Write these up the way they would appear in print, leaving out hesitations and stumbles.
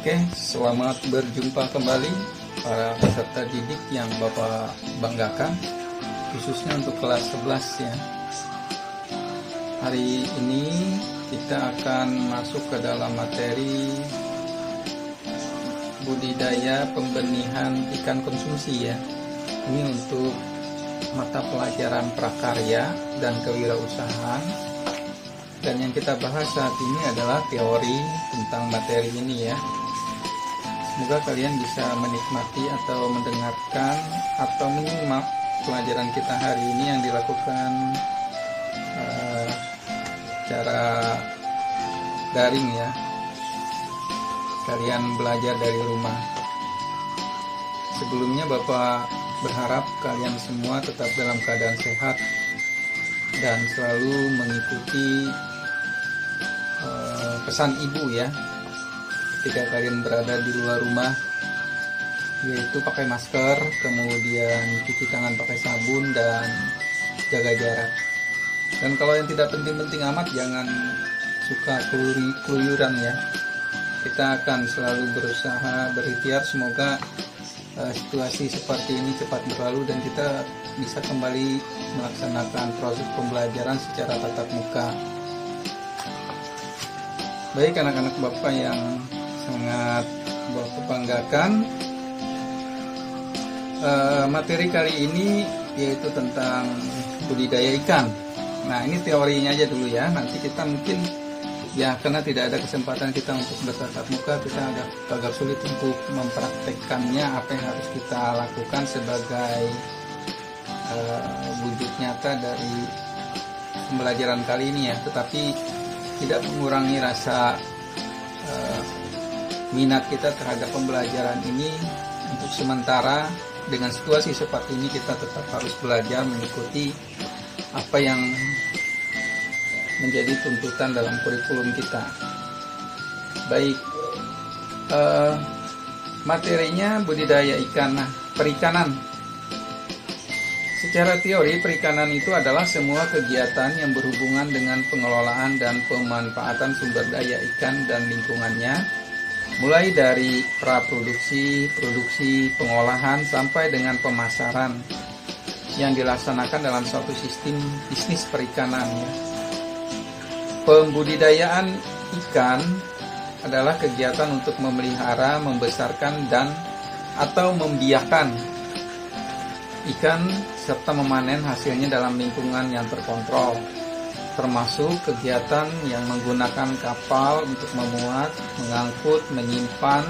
Oke, selamat berjumpa kembali para peserta didik yang Bapak banggakan, khususnya untuk kelas 11 ya. Hari ini kita akan masuk ke dalam materi budidaya pembenihan ikan konsumsi ya. Ini untuk mata pelajaran prakarya dan kewirausahaan. Dan yang kita bahas saat ini adalah teori tentang materi ini ya. Semoga kalian bisa menikmati atau mendengarkan atau menyimak pelajaran kita hari ini yang dilakukan secara daring ya. Kalian belajar dari rumah. Sebelumnya Bapak berharap kalian semua tetap dalam keadaan sehat dan selalu mengikuti pesan ibu ya ketika kalian berada di luar rumah, yaitu pakai masker, kemudian cuci tangan pakai sabun dan jaga jarak. Dan kalau yang tidak penting-penting amat, jangan suka keluyuran ya. Kita akan selalu berusaha berikhtiar, semoga situasi seperti ini cepat berlalu dan kita bisa kembali melaksanakan proses pembelajaran secara tatap muka. Baik anak-anak Bapak yang sangat Bapak banggakan, materi kali ini yaitu tentang budidaya ikan. Nah, ini teorinya aja dulu ya. Nanti kita mungkin ya, karena tidak ada kesempatan kita untuk bertatap muka, kita agak sulit untuk mempraktekkannya apa yang harus kita lakukan sebagai wujud nyata dari pembelajaran kali ini ya. Tetapi tidak mengurangi rasa minat kita terhadap pembelajaran ini. Untuk sementara dengan situasi seperti ini kita tetap harus belajar mengikuti apa yang menjadi tuntutan dalam kurikulum kita. Baik, materinya budidaya ikan. Nah, perikanan. Secara teori, perikanan itu adalah semua kegiatan yang berhubungan dengan pengelolaan dan pemanfaatan sumber daya ikan dan lingkungannya, mulai dari praproduksi, produksi, pengolahan, sampai dengan pemasaran yang dilaksanakan dalam suatu sistem bisnis perikanan. Pembudidayaan ikan adalah kegiatan untuk memelihara, membesarkan, dan atau membiakkan ikan serta memanen hasilnya dalam lingkungan yang terkontrol, termasuk kegiatan yang menggunakan kapal untuk memuat, mengangkut, menyimpan,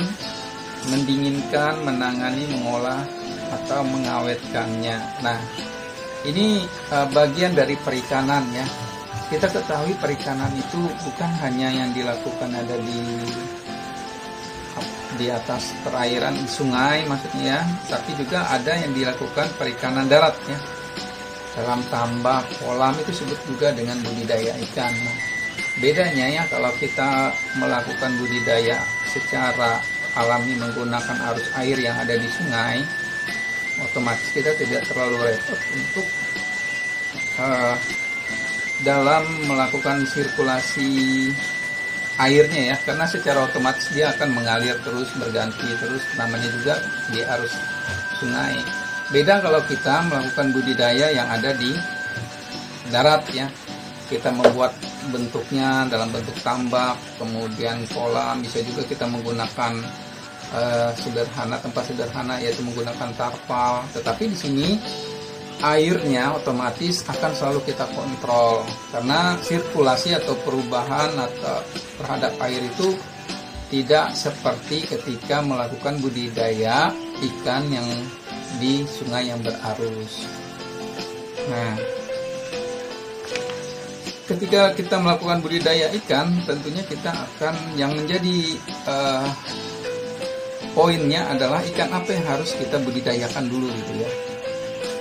mendinginkan, menangani, mengolah, atau mengawetkannya. Nah, ini bagian dari perikanan ya. Kita ketahui perikanan itu bukan hanya yang dilakukan ada di atas perairan sungai maksudnya ya, tapi juga ada yang dilakukan perikanan darat ya. Dalam tambak, kolam itu disebut juga dengan budidaya ikan. Nah, bedanya ya, kalau kita melakukan budidaya secara alami menggunakan arus air yang ada di sungai, otomatis kita tidak terlalu repot untuk dalam melakukan sirkulasi airnya ya, karena secara otomatis dia akan mengalir terus, berganti terus, namanya juga di arus sungai. Beda kalau kita melakukan budidaya yang ada di darat ya. Kita membuat bentuknya dalam bentuk tambak, kemudian kolam, bisa juga kita menggunakan tempat sederhana yaitu menggunakan tarpal. Tetapi di sini airnya otomatis akan selalu kita kontrol, karena sirkulasi atau perubahan atau terhadap air itu tidak seperti ketika melakukan budidaya ikan yang di sungai yang berarus. Nah, ketika kita melakukan budidaya ikan, tentunya kita akan yang menjadi poinnya adalah ikan apa yang harus kita budidayakan dulu gitu ya.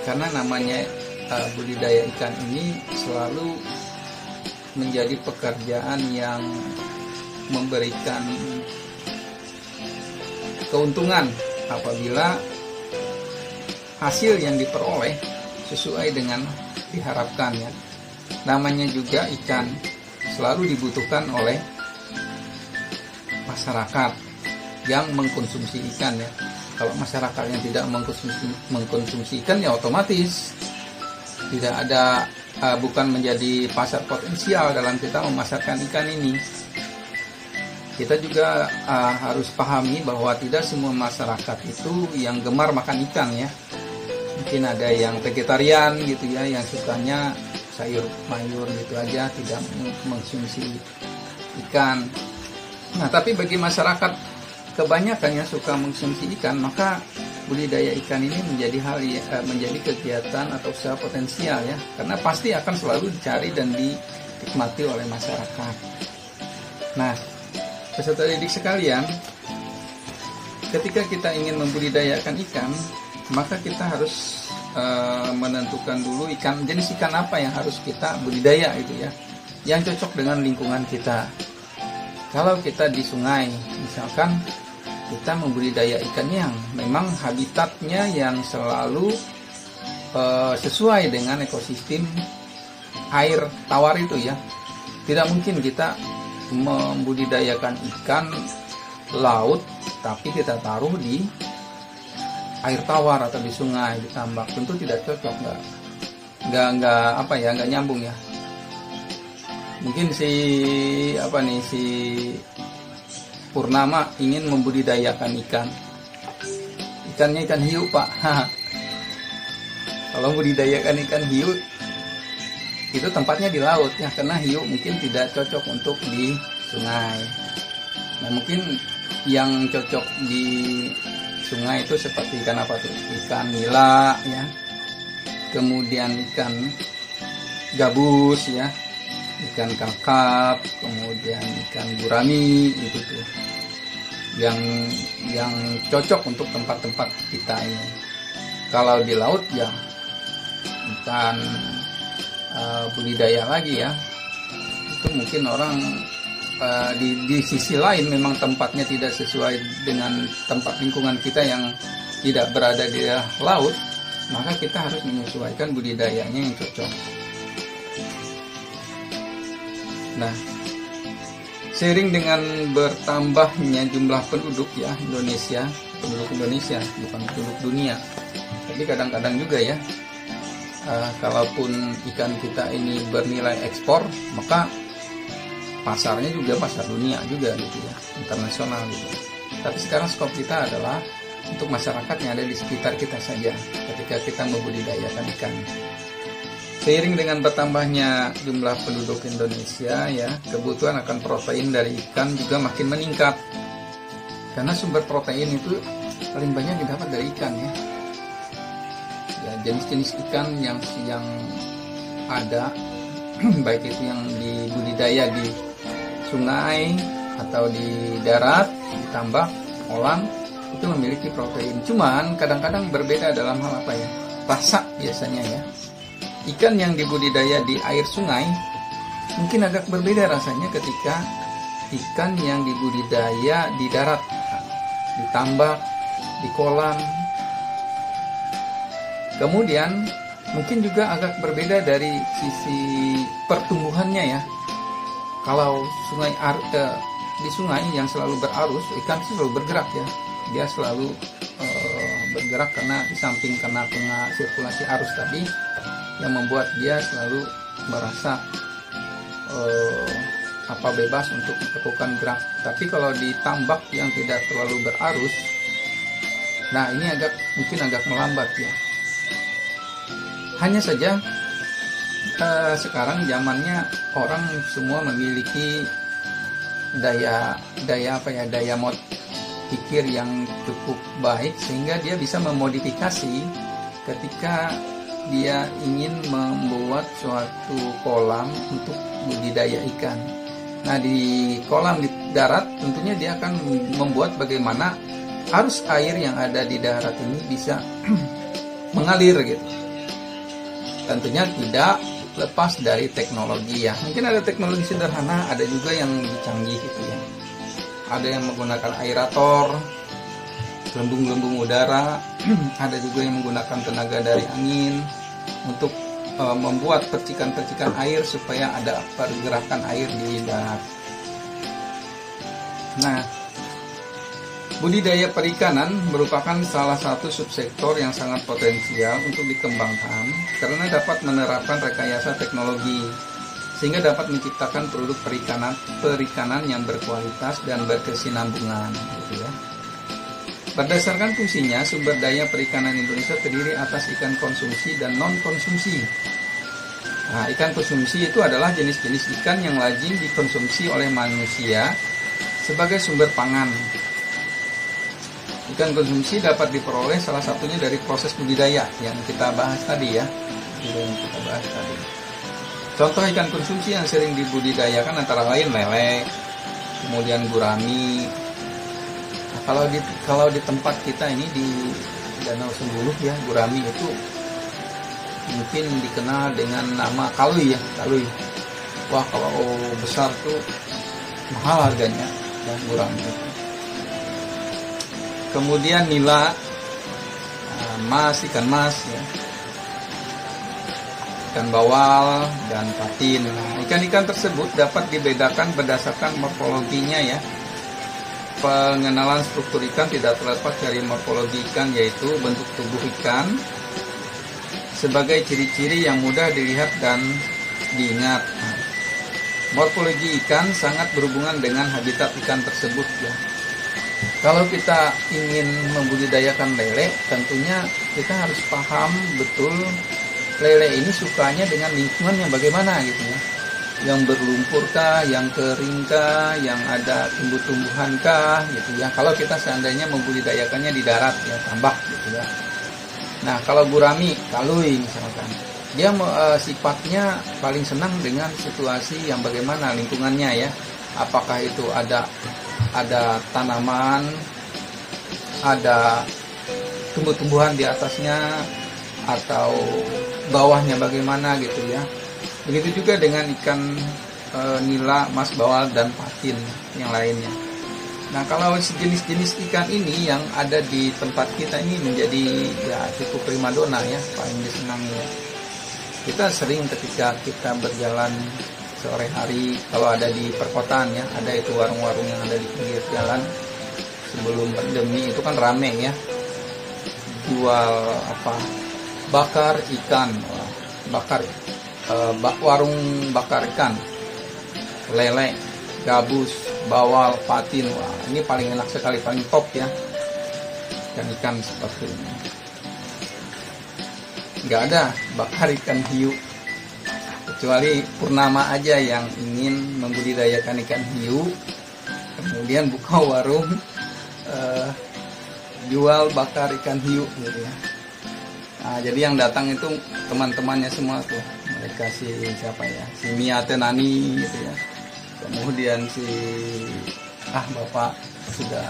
Karena namanya budidaya ikan ini selalu menjadi pekerjaan yang memberikan keuntungan apabila hasil yang diperoleh sesuai dengan diharapkan ya. Namanya juga ikan selalu dibutuhkan oleh masyarakat. yang mengkonsumsi ikan ya. Kalau masyarakat yang tidak mengkonsumsi ikan ya otomatis tidak ada, bukan menjadi pasar potensial dalam kita memasarkan ikan ini. Kita juga harus pahami bahwa tidak semua masyarakat itu yang gemar makan ikan ya. Mungkin ada yang vegetarian gitu ya, yang sukanya sayur mayur gitu aja, tidak mengkonsumsi ikan. Nah, tapi bagi masyarakat kebanyakan yang suka mengkonsumsi ikan, maka budidaya ikan ini menjadi menjadi kegiatan atau usaha potensial ya, karena pasti akan selalu dicari dan dinikmati oleh masyarakat. Nah, peserta didik sekalian, ketika kita ingin membudidayakan ikan, maka kita harus menentukan dulu jenis ikan apa yang harus kita budidaya itu ya, yang cocok dengan lingkungan kita. Kalau kita di sungai, misalkan kita membudidaya ikan yang memang habitatnya yang selalu sesuai dengan ekosistem air tawar itu ya. Tidak mungkin kita membudidayakan ikan laut tapi kita taruh di air tawar atau di sungai, di tambak. Tentu tidak cocok, nggak nyambung ya. Mungkin si Purnama ingin membudidayakan ikannya ikan hiu Pak. Kalau membudidayakan ikan hiu itu tempatnya di laut ya, karena hiu mungkin tidak cocok untuk di sungai. Nah, mungkin yang cocok di sungai itu seperti ikan apa tuh? Ikan nila ya, kemudian ikan gabus ya, ikan kakap, kemudian ikan gurami gitu tuh. Yang cocok untuk tempat-tempat kita ini. Kalau di laut ya ikan budidaya lagi ya. Itu mungkin orang di sisi lain memang tempatnya tidak sesuai dengan tempat lingkungan kita yang tidak berada di laut, maka kita harus menyesuaikan budidayanya yang cocok. Nah, seiring dengan bertambahnya jumlah penduduk ya penduduk Indonesia bukan penduduk dunia, tapi kadang-kadang juga ya, kalaupun ikan kita ini bernilai ekspor, maka pasarnya juga pasar dunia juga gitu ya, internasional gitu. Tapi sekarang skop kita adalah untuk masyarakat yang ada di sekitar kita saja ketika kita membudidayakan ikan. Seiring dengan bertambahnya jumlah penduduk Indonesia ya, kebutuhan akan protein dari ikan juga makin meningkat. Karena sumber protein itu paling banyak didapat dari ikan ya. Ya, jenis-jenis ikan yang ada baik itu yang dibudidaya di sungai atau di darat, di tambak, kolam, itu memiliki protein. Cuman kadang-kadang berbeda dalam hal apa ya? Rasa biasanya ya. Ikan yang dibudidaya di air sungai mungkin agak berbeda rasanya ketika ikan yang dibudidaya di darat, di tambak, di kolam. Kemudian mungkin juga agak berbeda dari sisi pertumbuhannya ya. Kalau di sungai yang selalu berarus, ikan selalu bergerak ya. Dia selalu bergerak karena di samping karena sirkulasi arus tadi yang membuat dia selalu merasa bebas untuk melakukan gerak. Tapi kalau di tambak yang tidak terlalu berarus, nah ini mungkin agak melambat ya. Hanya saja sekarang zamannya orang semua memiliki daya pikir yang cukup baik sehingga dia bisa memodifikasi ketika dia ingin membuat suatu kolam untuk budidaya ikan. Nah, di kolam di darat tentunya dia akan membuat bagaimana arus air yang ada di darat ini bisa mengalir gitu. Tentunya tidak lepas dari teknologi ya. Mungkin ada teknologi sederhana, ada juga yang lebih canggih gitu ya. Ada yang menggunakan aerator, gelembung-gelembung udara, ada juga yang menggunakan tenaga dari angin untuk membuat percikan-percikan air supaya ada pergerakan air di darat. Nah, Budidaya perikanan merupakan salah satu subsektor yang sangat potensial untuk dikembangkan karena dapat menerapkan rekayasa teknologi sehingga dapat menciptakan produk perikanan yang berkualitas dan berkesinambungan gitu ya. Berdasarkan fungsinya, sumber daya perikanan Indonesia terdiri atas ikan konsumsi dan non-konsumsi. Nah, ikan konsumsi itu adalah jenis-jenis ikan yang lazim dikonsumsi oleh manusia sebagai sumber pangan. Ikan konsumsi dapat diperoleh salah satunya dari proses budidaya yang kita bahas tadi ya. Contoh ikan konsumsi yang sering dibudidayakan antara lain lele, kemudian gurami. Nah, kalau di tempat kita ini di Danau Sembuluh ya, gurami itu mungkin dikenal dengan nama kalui ya, kalui. Wah, kalau besar tuh mahal harganya ya, gurami itu. Kemudian nila, mas, ikan mas ya, ikan bawal dan patin. Nah, ikan-ikan tersebut dapat dibedakan berdasarkan morfologinya ya. Pengenalan struktur ikan tidak terlepas dari morfologi ikan, yaitu bentuk tubuh ikan sebagai ciri-ciri yang mudah dilihat dan diingat. Nah, morfologi ikan sangat berhubungan dengan habitat ikan tersebut ya. Kalau kita ingin membudidayakan lele, tentunya kita harus paham betul lele ini sukanya dengan lingkungan yang bagaimana gitu ya. Yang berlumpurkah, yang keringkah, yang ada tumbuh-tumbuhankah gitu ya. Kalau kita seandainya membudidayakannya di darat ya, tambak gitu ya. Nah, kalau gurami, kalui misalkan, dia sifatnya paling senang dengan situasi yang bagaimana lingkungannya ya. Apakah itu ada tanaman, ada tumbuh-tumbuhan di atasnya, atau bawahnya bagaimana gitu ya. Begitu juga dengan ikan nila, mas, bawal, dan patin yang lainnya. Nah, kalau jenis-jenis ikan ini yang ada di tempat kita ini menjadi ya cukup primadona ya, paling disenangi ya. Kita sering ketika kita berjalan sore hari, kalau ada di perkotaan ya, ada itu warung-warung yang ada di pinggir jalan sebelum pandemi itu kan rame ya, jual bakar ikan, warung bakar ikan, lele, gabus, bawal, patin. Wah, ini paling enak sekali, paling top ya, ikan seperti ini. Nggak ada bakar ikan hiu, kecuali purnama aja yang ingin membudidayakan ikan hiu, kemudian buka warung jual bakar ikan hiu gitu ya. Nah, jadi yang datang itu teman-temannya semua tuh, mereka si Mia Tenani gitu ya, kemudian bapak sudah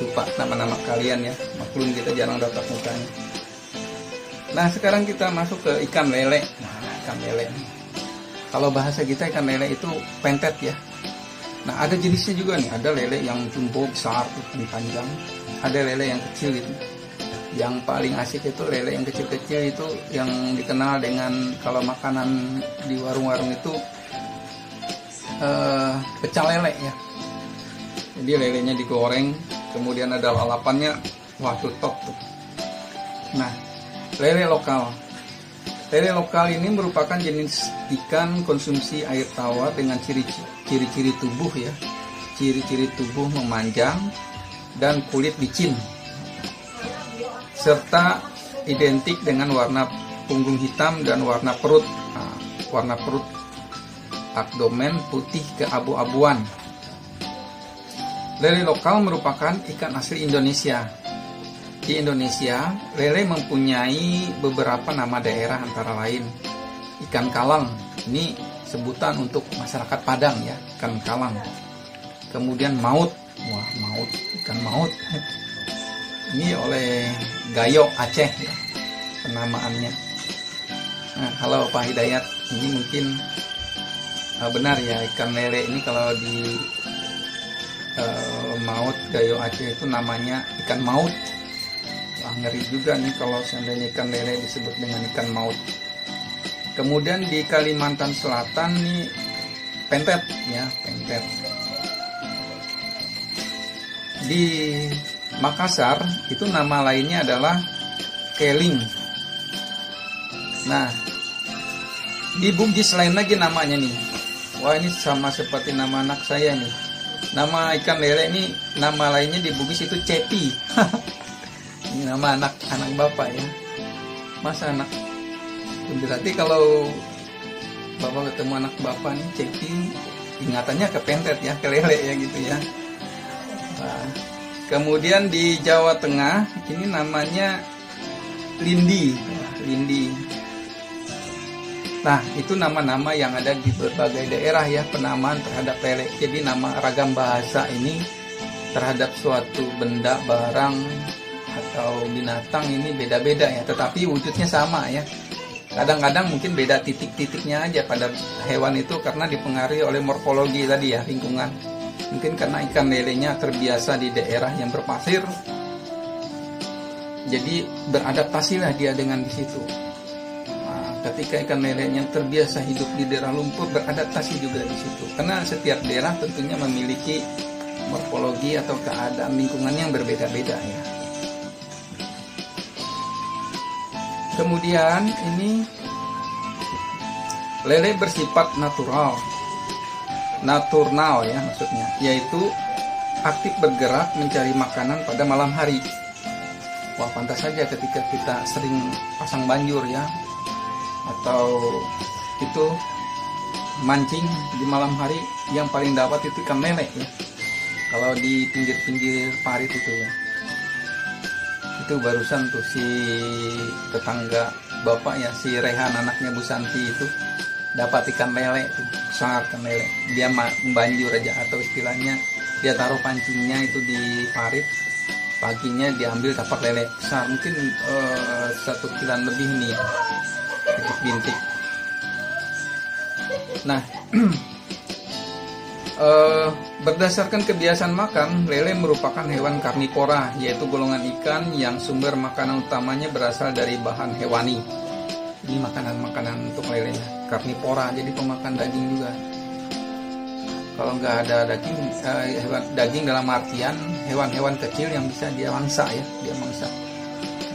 lupa nama-nama kalian ya, maklum kita jarang dapat mukanya. Nah, sekarang kita masuk ke ikan lele. Nah, ikan lele. Kalau bahasa kita ikan lele itu pentet ya. Nah, ada jenisnya juga nih. Ada lele yang jumbo besar, panjang. Ada lele yang kecil gitu. Yang paling asik itu lele yang kecil-kecil itu yang dikenal dengan kalau makanan di warung-warung itu pecel lele ya. Jadi lelenya digoreng, kemudian ada lalapannya. Wah, tuh top tuh. Nah, lele lokal. Lele lokal ini merupakan jenis ikan konsumsi air tawar dengan ciri-ciri tubuh ya. Ciri-ciri tubuh memanjang dan kulit licin, serta identik dengan warna punggung hitam dan warna perut. Nah, warna perut abdomen putih keabu-abuan. Lele lokal merupakan ikan asli Indonesia. Di Indonesia, lele mempunyai beberapa nama daerah antara lain ikan kalang. Ini sebutan untuk masyarakat Padang ya, ikan kalang. Kemudian maut. Wah, maut, ikan maut. Ini oleh Gayo Aceh ya, penamaannya. Nah, kalau Pak Hidayat ini mungkin benar ya, ikan lele ini kalau di maut Gayo Aceh itu namanya ikan maut. Wah, ngeri juga nih kalau seandainya ikan lele disebut dengan ikan maut. Kemudian di Kalimantan Selatan nih pentet ya, pentet. di Makassar itu nama lainnya adalah keling. Nah, di Bugis lain lagi namanya nih. Wah, ini sama seperti nama anak saya nih. Nama ikan lele ini nama lainnya di Bugis itu cepi. Ini nama anak bapak ya. Masa anak? Berarti kalau bapak ketemu anak bapak nih cepi, ingatannya ke pentet ya, ke lele ya gitu ya. Nah, kemudian di Jawa Tengah ini namanya lindi. Nah, itu nama-nama yang ada di berbagai daerah ya, penamaan terhadap lele. Jadi nama ragam bahasa ini terhadap suatu benda, barang, atau binatang ini beda-beda ya, tetapi wujudnya sama ya. Kadang-kadang mungkin beda titik-titiknya aja pada hewan itu karena dipengaruhi oleh morfologi tadi ya, lingkungan. Mungkin karena ikan lelenya terbiasa di daerah yang berpasir, jadi beradaptasilah dia dengan di situ. Ketika ikan lelenya terbiasa hidup di daerah lumpur, beradaptasi juga di situ. Karena setiap daerah tentunya memiliki morfologi atau keadaan lingkungan yang berbeda-beda ya. Kemudian ini lele bersifat naturnal ya maksudnya, yaitu aktif bergerak mencari makanan pada malam hari. Wah, pantas saja ketika kita sering pasang banjur ya, atau itu mancing di malam hari, yang paling dapat itu ikan lele ya. Kalau di pinggir-pinggir parit itu ya. Itu barusan tuh si tetangga bapak ya, si Rehan anaknya Bu Santi itu dapat ikan lele tuh, besar ikan lele. Dia membanjur aja, atau istilahnya dia taruh pancingnya itu di parit, paginya diambil dapat lele besar, mungkin 1 kiloan lebih nih ya, bintik. Nah, berdasarkan kebiasaan makan, lele merupakan hewan karnivora, yaitu golongan ikan yang sumber makanan utamanya berasal dari bahan hewani. Ini makanan-makanan untuk lelenya, karnivora, jadi pemakan daging juga. Kalau nggak ada daging, daging dalam artian hewan-hewan kecil yang bisa dia mangsa ya, dia mangsa.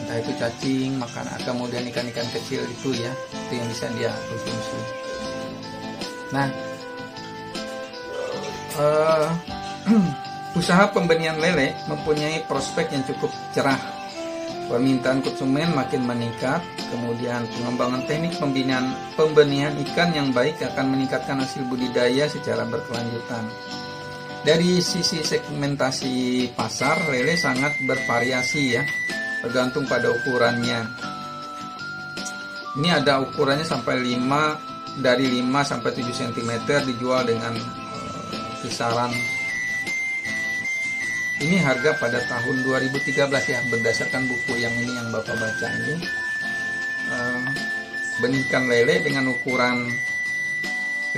Entah itu cacing, makanan, kemudian ikan-ikan kecil itu ya, itu yang bisa dia konsumsi. Nah, usaha pembenihan lele mempunyai prospek yang cukup cerah. Permintaan konsumen makin meningkat, kemudian pengembangan teknik pembenihan ikan yang baik akan meningkatkan hasil budidaya secara berkelanjutan. Dari sisi segmentasi pasar, lele sangat bervariasi ya, tergantung pada ukurannya. Ini ada ukurannya sampai 5 sampai 7 cm, dijual dengan kisaran ini harga pada tahun 2013 ya, berdasarkan buku yang ini yang Bapak baca ini. Benih ikan lele dengan ukuran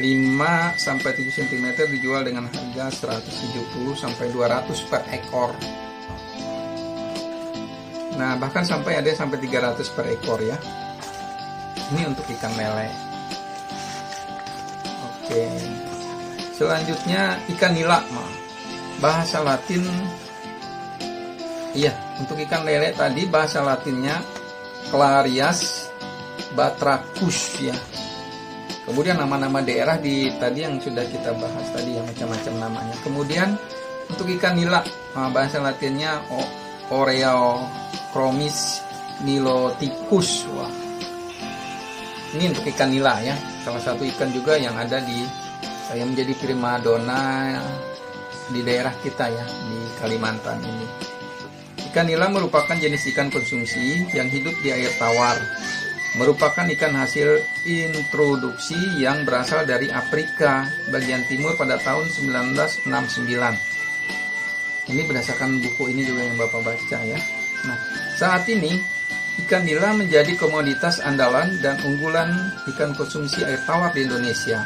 5 sampai 7 cm dijual dengan harga 170 sampai 200 per ekor. Nah, bahkan sampai ada sampai 300 per ekor ya. Ini untuk ikan lele. Oke. Selanjutnya ikan nila, bahasa Latin. Iya, untuk ikan lele tadi bahasa Latinnya Clarias batracus ya. Kemudian nama-nama daerah di tadi yang sudah kita bahas tadi yang macam-macam namanya. Kemudian untuk ikan nila, bahasa Latinnya Oreochromis niloticus. Wah. Ini untuk ikan nila ya, salah satu ikan juga yang ada yang menjadi primadona di daerah kita ya, di Kalimantan ini. Ikan nila merupakan jenis ikan konsumsi yang hidup di air tawar. Merupakan ikan hasil introduksi yang berasal dari Afrika bagian timur pada tahun 1969. Ini berdasarkan buku ini juga yang Bapak baca ya. Nah, saat ini ikan nila menjadi komoditas andalan dan unggulan ikan konsumsi air tawar di Indonesia.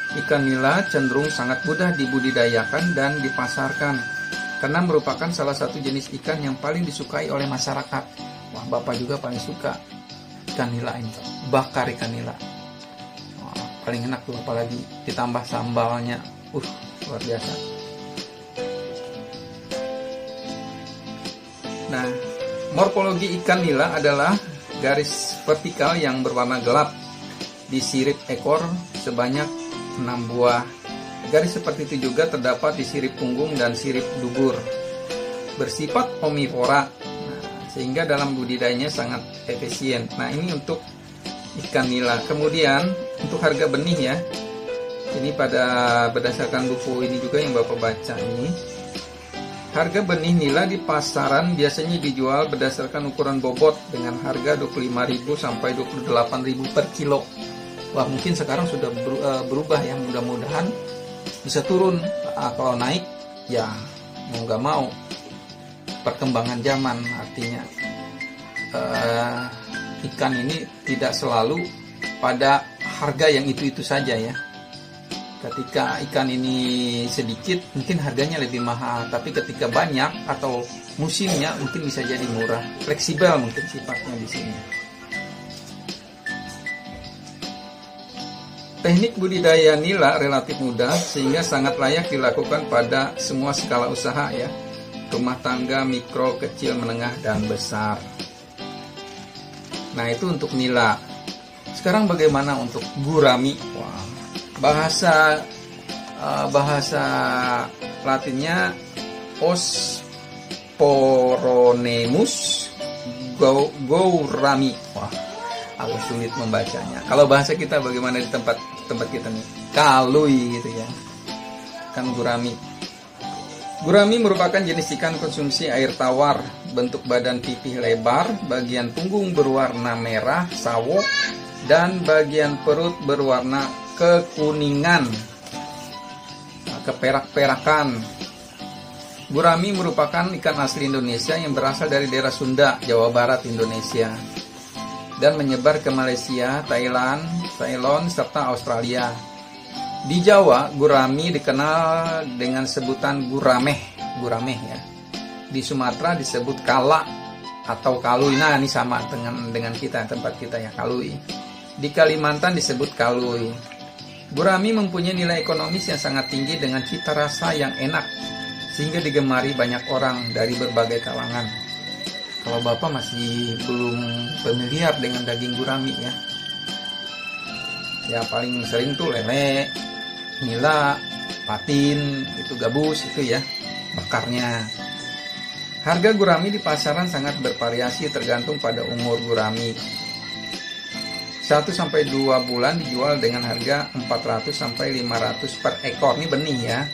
Ikan nila cenderung sangat mudah dibudidayakan dan dipasarkan karena merupakan salah satu jenis ikan yang paling disukai oleh masyarakat. Wah, Bapak juga paling suka ikan nila ini, bakar ikan nila. Wah, paling enak tuh, apalagi ditambah sambalnya, luar biasa. Nah, morfologi ikan nila adalah garis vertikal yang berwarna gelap di sirip ekor sebanyak 6 buah. Garis seperti itu juga terdapat di sirip punggung dan sirip dubur. Bersifat omnivora, sehingga dalam budidayanya sangat efisien. Nah, ini untuk ikan nila. Kemudian untuk harga benih ya, ini berdasarkan buku ini juga yang Bapak baca ini. Harga benih nila di pasaran biasanya dijual berdasarkan ukuran bobot dengan harga 25.000 sampai 28.000 per kilo. Wah, mungkin sekarang sudah berubah ya, mudah-mudahan bisa turun. Kalau naik ya mau nggak mau, perkembangan zaman artinya ikan ini tidak selalu pada harga yang itu-itu saja ya. Ketika ikan ini sedikit mungkin harganya lebih mahal, tapi ketika banyak atau musimnya mungkin bisa jadi murah. Fleksibel mungkin sifatnya di sini. Teknik budidaya nila relatif mudah sehingga sangat layak dilakukan pada semua skala usaha ya. Rumah tangga, mikro, kecil, menengah, dan besar. Nah, itu untuk nila. Sekarang bagaimana untuk gurami? Wah, bahasa Latinnya Osporonemus gourami. Wah, agak sulit membacanya. Kalau bahasa kita bagaimana di tempat kita nih? Kalui gitu ya. Kan gurami. Gurami merupakan jenis ikan konsumsi air tawar, bentuk badan pipih lebar, bagian punggung berwarna merah, sawo, dan bagian perut berwarna kekuningan, keperak-perakan. Gurami merupakan ikan asli Indonesia yang berasal dari daerah Sunda, Jawa Barat, Indonesia, dan menyebar ke Malaysia, Thailand, Ceylon, serta Australia. Di Jawa, gurami dikenal dengan sebutan gurameh ya. Di Sumatera disebut kala atau kalui. Nah, ini sama dengan kita, tempat kita ya, kalui. Di Kalimantan disebut kalui. Gurami mempunyai nilai ekonomis yang sangat tinggi dengan cita rasa yang enak, sehingga digemari banyak orang dari berbagai kalangan. Kalau Bapak masih belum familiar dengan daging gurami ya, ya paling sering tuh lele, nila, patin, itu gabus itu ya, bakarnya. Harga gurami di pasaran sangat bervariasi tergantung pada umur gurami. 1-2 bulan dijual dengan harga 400-500 per ekor. Ini benih ya.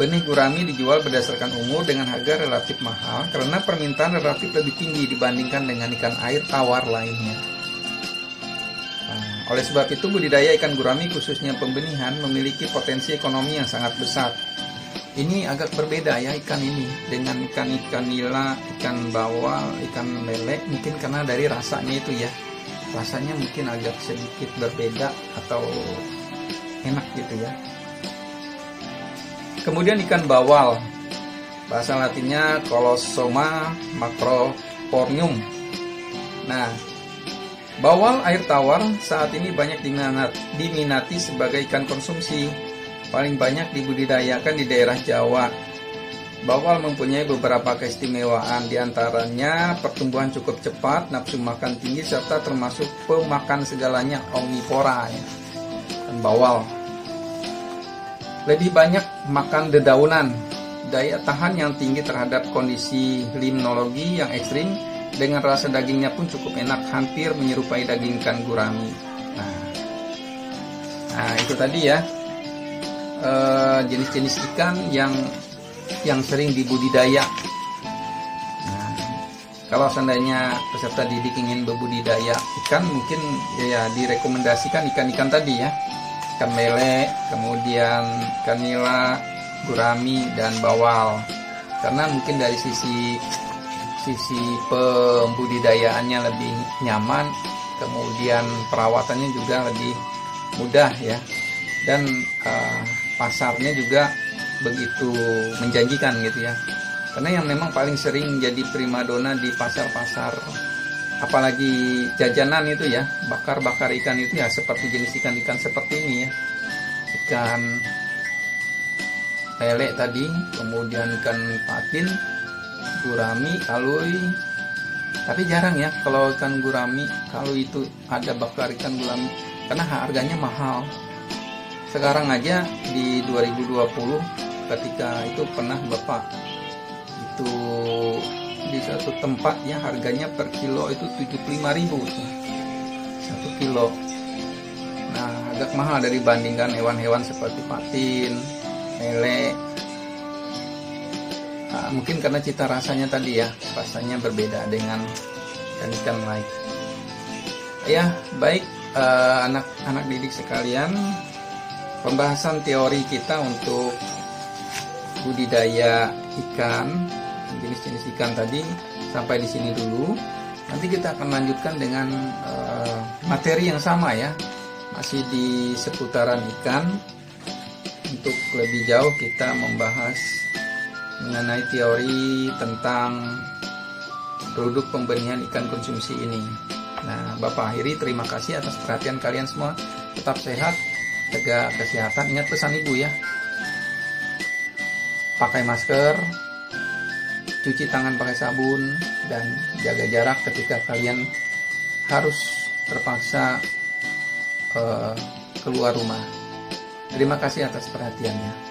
Benih gurami dijual berdasarkan umur dengan harga relatif mahal karena permintaan relatif lebih tinggi dibandingkan dengan ikan air tawar lainnya. Oleh sebab itu, budidaya ikan gurami khususnya pembenihan memiliki potensi ekonomi yang sangat besar. Ini agak berbeda ya ikan ini dengan ikan nila, ikan bawal, ikan lele, mungkin karena dari rasanya itu ya. Rasanya mungkin agak sedikit berbeda atau enak gitu ya. Kemudian ikan bawal, bahasa Latinnya Colossoma macropornium. Nah, bawal air tawar saat ini banyak diminati sebagai ikan konsumsi. Paling banyak dibudidayakan di daerah Jawa. Bawal mempunyai beberapa keistimewaan, diantaranya pertumbuhan cukup cepat, nafsu makan tinggi, serta termasuk pemakan segalanya, omnivora ya. Dan bawal lebih banyak makan dedaunan, daya tahan yang tinggi terhadap kondisi limnologi yang ekstrim, dengan rasa dagingnya pun cukup enak, hampir menyerupai daging ikan gurami. Nah itu tadi ya jenis-jenis ikan yang sering dibudidaya. Nah, kalau seandainya peserta didik ingin berbudidaya ikan, mungkin ya direkomendasikan ikan-ikan tadi ya, ikan lele, kemudian ikan nila, gurami, dan bawal. Karena mungkin dari sisi pembudidayaannya lebih nyaman, kemudian perawatannya juga lebih mudah ya, dan pasarnya juga begitu menjanjikan gitu ya. Karena yang memang paling sering jadi primadona di pasar-pasar, apalagi jajanan itu ya, bakar-bakar ikan itu ya seperti jenis ikan-ikan seperti ini ya, ikan lele tadi, kemudian ikan patin, gurami, kalui. Tapi jarang ya kalau ikan gurami, kalau itu ada bakar ikan gurami karena harganya mahal. Sekarang aja di 2020 ketika itu pernah Bapak itu di satu tempat ya harganya per kilo itu 75.000 1 kilo. Nah, agak mahal dibandingkan hewan-hewan seperti patin, lele. Nah, mungkin karena cita rasanya tadi ya, rasanya berbeda dengan ikan-ikan lain. Ya, baik anak-anak didik sekalian, pembahasan teori kita untuk budidaya ikan, jenis-jenis ikan tadi sampai di sini dulu. Nanti kita akan lanjutkan dengan materi yang sama ya, masih di seputaran ikan. Untuk lebih jauh kita membahas mengenai teori tentang produk pembenihan ikan konsumsi ini. Nah, Bapak akhiri, terima kasih atas perhatian kalian semua. Tetap sehat, jaga kesehatan. Ingat pesan Ibu ya, pakai masker, cuci tangan pakai sabun, dan jaga jarak ketika kalian harus terpaksa keluar rumah. Terima kasih atas perhatiannya.